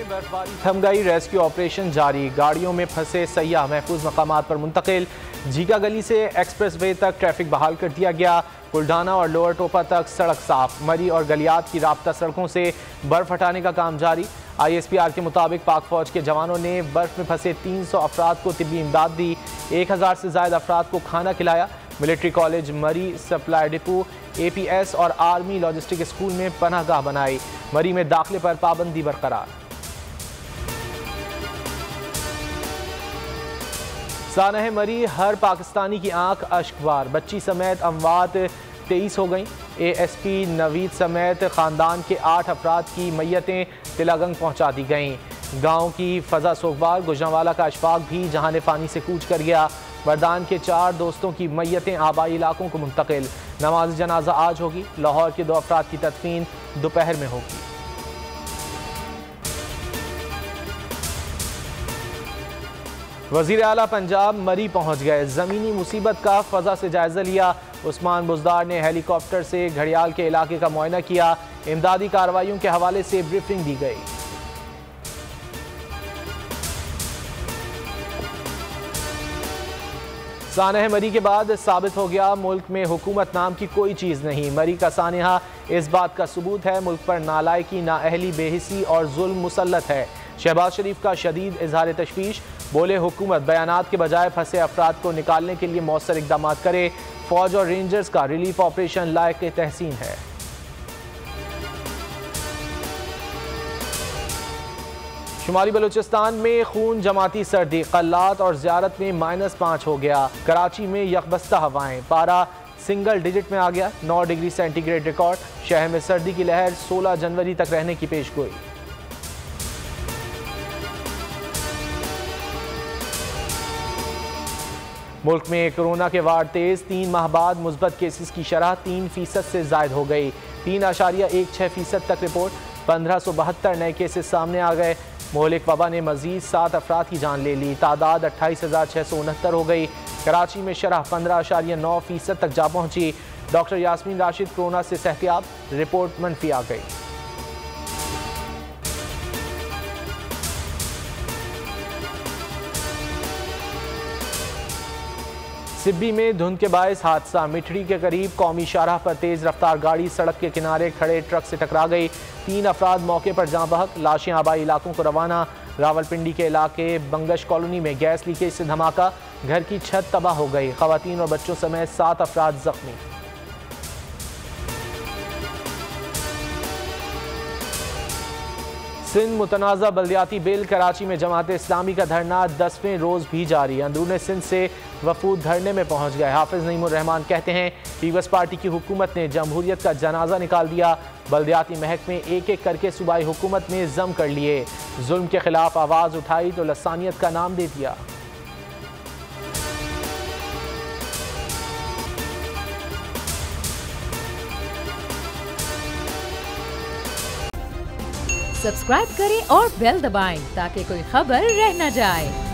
बर्फबारी थम गई, रेस्क्यू ऑपरेशन जारी। गाड़ियों में फंसे सैयाह महफूज मकामात पर मुंतकिल। झीका गली से एक्सप्रेस वे तक ट्रैफिक बहाल कर दिया गया। कुल्डाना और लोअर टोपा तक सड़क साफ। मरी और गलियात की राब्ता सड़कों से बर्फ हटाने का काम जारी। ISPR के मुताबिक पाक फौज के जवानों ने बर्फ में फंसे 300 अफराद को तिब्बी इमदाद दी। 1000 से ज्यादा अफराद को खाना खिलाया। मिलिट्री कॉलेज मरी, सप्लाई डिपो, APS और आर्मी लॉजिस्टिक स्कूल में पनाहगाह बनाई। मरी में दाखिले पर पाबंदी बरकरार। सानह मरी हर पाकिस्तानी की आंख अश्कबार। बच्ची समेत अमवात 23 हो गईं। ASP नवीद समेत खानदान के 8 अफराद की मैयतें तिलागंग पहुंचा दी गईं। गांव की फजा सोगवार गुजरांवाला का अशफाक भी जहान फानी से कूच कर गया। बरदान के 4 दोस्तों की मैयतें आबाई इलाकों को मुंतकिल। नमाज जनाजा आज होगी। लाहौर के 2 अफराद की तदफीन दोपहर में होगी। वज़ीर आला पंजाब मरी पहुंच गए। ज़मीनी मुसीबत का फ़ज़ा से जायज़ा लिया। उस्मान बुज़दार ने हेलीकॉप्टर से घड़ियाल के इलाके का मुआयना किया। इमदादी कार्रवाइयों के हवाले से ब्रीफिंग दी गई। सानह मरी के बाद साबित हो गया मुल्क में हुकूमत नाम की कोई चीज़ नहीं। मरी का सानहा इस बात का सबूत है। मुल्क पर नालायकी, नाअहली, बेहिसी और जुल्म मुसल्लत है। शहबाज शरीफ का शदीद इजहार तशवीश। बोले हुकूमत बयानात के बजाय फंसे अफराद को निकालने के लिए मौसर इकदाम करे। फौज और रेंजर्स का रिलीफ ऑपरेशन लायक तहसीन है। शुमाली बलूचिस्तान में खून जमाती सर्दी। कल्लात और ज़ियारत में -5 हो गया। कराची में यकबस्ता हवाएं। पारा सिंगल डिजिट में आ गया। 9 डिग्री सेंटीग्रेड रिकॉर्ड। शहर में सर्दी की लहर 16 जनवरी तक रहने की पेशगोई। मुल्क में कोरोना के वार्ड तेज। 3 माह बाद मुस्बत केसेस की शरह 3% से जायद हो गई। 3.16% तक रिपोर्ट। 1572 नए केसेस सामने आ गए। मोहलिक वबा ने मजीद 7 अफराद की जान ले ली। तादाद 28,669 हो गई। कराची में शरह 15.9% तक जा पहुंची। डॉक्टर यास्मीन राशिद कोरोना से सेहतियाब। रिपोर्ट मनफी आ गई। सिब्बी में धुंध के बायस हादसा। मिठड़ी के करीब कौमी शाहराह पर तेज रफ्तार गाड़ी सड़क के किनारे खड़े ट्रक से टकरा गई। 3 अफराद मौके पर जाँ बहक। लाशें आबाई इलाकों को रवाना। रावलपिंडी के इलाके बंगश कॉलोनी में गैस लीकेज से धमाका। घर की छत तबाह हो गई। खवातीन और बच्चों समेत 7 अफराद जख्मी। सिंध मुतनाज़ा बल्दियाती बिल। कराची में जमात इस्लामी का धरना 10वें रोज़ भी जारी। अंदरून सिंध से वफूद धरने में पहुंच गए। हाफिज नईमुर रहमान कहते हैं पीपल्स पार्टी की हुकूमत ने जमहूरियत का जनाजा निकाल दिया। बल्दियाती महकमे एक एक करके सूबाई हुकूमत ने जम कर लिए। जुल्म के खिलाफ आवाज़ उठाई तो लसानियत का नाम दे दिया। सब्सक्राइब करें और बेल दबाएं ताकि कोई खबर रह न जाए।